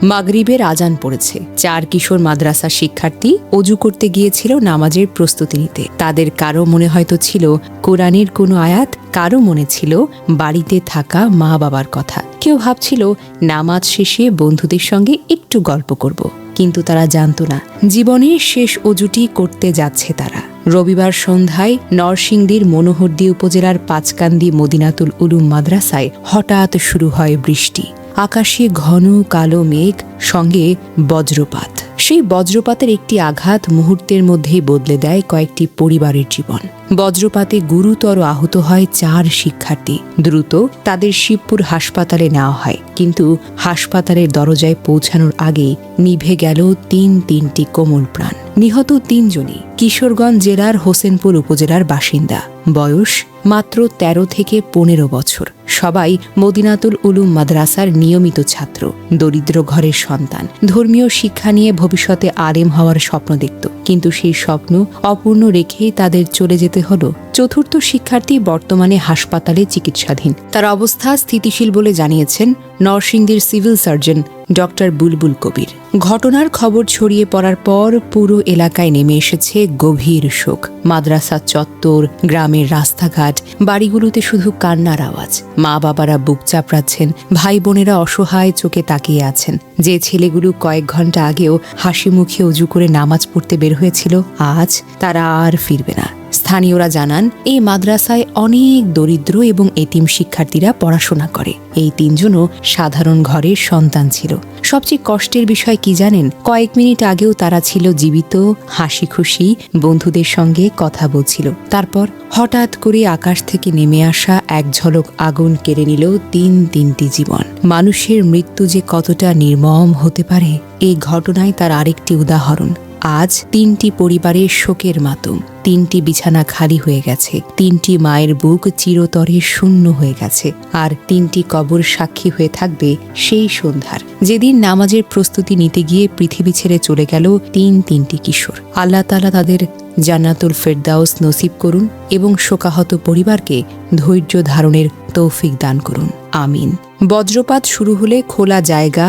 মাগরিবের আজান পড়েছে। 4 কিশোর মাদ্রাসা শিক্ষার্থী অজু করতে গিয়েছিল নামাজের প্রস্তুতি নিতে। তাদের কারো মনে হয়তো ছিল কোরআনের কোনো আয়াত, কারো মনে ছিল বাড়িতে থাকা মা বাবার কথা, কেউ ভাবছিল নামাজ শেষে বন্ধুদের সঙ্গে একটু গল্প করব। কিন্তু তারা জানত না জীবনের শেষ অজুটি করতে যাচ্ছে তারা। রবিবার সন্ধ্যায় নরসিংদীর মনোহরদী উপজেলার পাঁচকান্দি মদিনাতুল উলুম মাদ্রাসায় হঠাৎ শুরু হয় বৃষ্টি। আকাশে ঘন কালো মেঘ, সঙ্গে বজ্রপাত। সেই বজ্রপাতের একটি আঘাত মুহূর্তের মধ্যেই বদলে দেয় কয়েকটি পরিবারের জীবন। বজ্রপাতে গুরুতর আহত হয় 4 শিক্ষার্থী। দ্রুত তাদের শিবপুর হাসপাতালে নেওয়া হয়, কিন্তু হাসপাতালের দরজায় পৌঁছানোর আগেই নিভে গেল তিনটি কোমল প্রাণ। নিহত 3 জনই কিশোরগঞ্জ জেলার হোসেনপুর উপজেলার বাসিন্দা। বয়স মাত্র 13 থেকে 15 বছর। সবাই মদিনাতুল উলুম মাদ্রাসার নিয়মিত ছাত্র, দরিদ্র ঘরের সন্তান। ধর্মীয় শিক্ষা নিয়ে ভবিষ্যতে আলেম হওয়ার স্বপ্ন দেখত, কিন্তু সেই স্বপ্ন অপূর্ণ রেখেই তাদের চলে যেতে হলো। চতুর্থ শিক্ষার্থী বর্তমানে হাসপাতালে চিকিৎসাধীন। তার অবস্থা স্থিতিশীল বলে জানিয়েছেন নরসিংদীর সিভিল সার্জন ডক্টর বুলবুল কবির। ঘটনার খবর ছড়িয়ে পড়ার পর পুরো এলাকায় নেমে এসেছে গভীর শোক। মাদ্রাসা চত্বর, গ্রামের রাস্তাঘাট, বাড়িগুলোতে শুধু কান্নার আওয়াজ। মা বাবারা বুক চাপড়াচ্ছেন, ভাই বোনেরা অসহায় চোখে তাকিয়ে আছেন। যে ছেলেগুলো কয়েক ঘন্টা আগেও হাসি মুখে অজু করে নামাজ পড়তে বের হয়েছিল, আজ তারা আর ফিরবে না। স্থানীয়রা জানান, এই মাদ্রাসায় অনেক দরিদ্র এবং এতিম শিক্ষার্থীরা পড়াশোনা করে। এই 3 জনও সাধারণ ঘরের সন্তান ছিল। সবচেয়ে কষ্টের বিষয় কি জানেন? কয়েক মিনিট আগেও তারা ছিল জীবিত, হাসি খুশি, বন্ধুদের সঙ্গে কথা বলছিল। তারপর হঠাৎ করে আকাশ থেকে নেমে আসা এক ঝলক আগুন কেড়ে নিল তিনটি জীবন। মানুষের মৃত্যু যে কতটা নির্মম হতে পারে, এই ঘটনায় তার আরেকটি উদাহরণ। আজ 3টি পরিবারের শোকের মাতম। 3টি বিছানা খালি হয়ে গেছে। 3টি মায়ের বুক চিরতরে শূন্য হয়ে গেছে। আর 3টি কবর সাক্ষী হয়ে থাকবে সেই সন্ধ্যার, যেদিন নামাজের প্রস্তুতি নিতে গিয়ে পৃথিবী ছেড়ে চলে গেল তিনটি কিশোর। আল্লাহ তাআলা তাদের জান্নাতুল ফেরদাউস নসিব করুন এবং শোকাহত পরিবারকে ধৈর্য ধারণের তৌফিক দান করুন। আমিন। বজ্রপাত শুরু হলে খোলা জায়গা,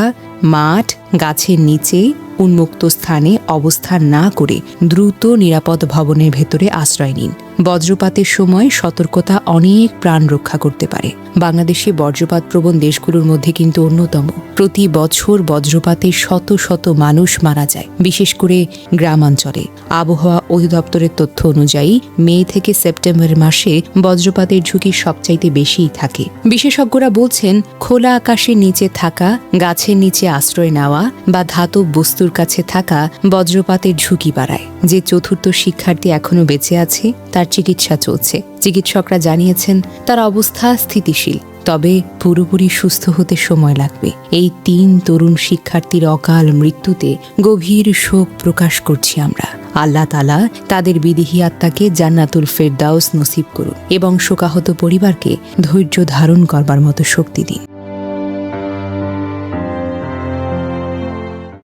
মাঠ, গাছের নিচে, উন্মুক্ত স্থানে অবস্থান না করে দ্রুত নিরাপদ ভবনের ভেতরে আশ্রয় নিন। বজ্রপাতের সময় সতর্কতা অনেক প্রাণ রক্ষা করতে পারে। বাংলাদেশে বজ্রপাত প্রবণ দেশগুলোর মধ্যে কিন্তু অন্যতম। প্রতি বছর বজ্রপাতে শত শত মানুষ মারা যায়, বিশেষ করে গ্রামাঞ্চলে। আবহাওয়া অধিদপ্তরের তথ্য অনুযায়ী মে থেকে সেপ্টেম্বর মাসে বজ্রপাতের ঝুঁকি সবচাইতে বেশিই থাকে। বিশেষজ্ঞরা বলছেন, খোলা আকাশের নিচে থাকা, গাছের নিচে আশ্রয় নেওয়া বা ধাতব বস্তুর কাছে থাকা বজ্রপাতের ঝুঁকি বাড়ায়। যে 4র্থ শিক্ষার্থী এখনো বেঁচে আছে, তার চিকিৎসা চলছে। চিকিৎসকরা জানিয়েছেন তার অবস্থা স্থিতিশীল, তবে পুরোপুরি সুস্থ হতে সময় লাগবে। এই 3 তরুণ শিক্ষার্থীর অকাল মৃত্যুতে গভীর শোক প্রকাশ করছি আমরা। আল্লাহ তাআলা তাদের বিদেহী আত্মাকে জান্নাতুল ফেরদাউস নসিব করুন এবং শোকাহত পরিবারকে ধৈর্য ধারণ করবার মতো শক্তি দিন।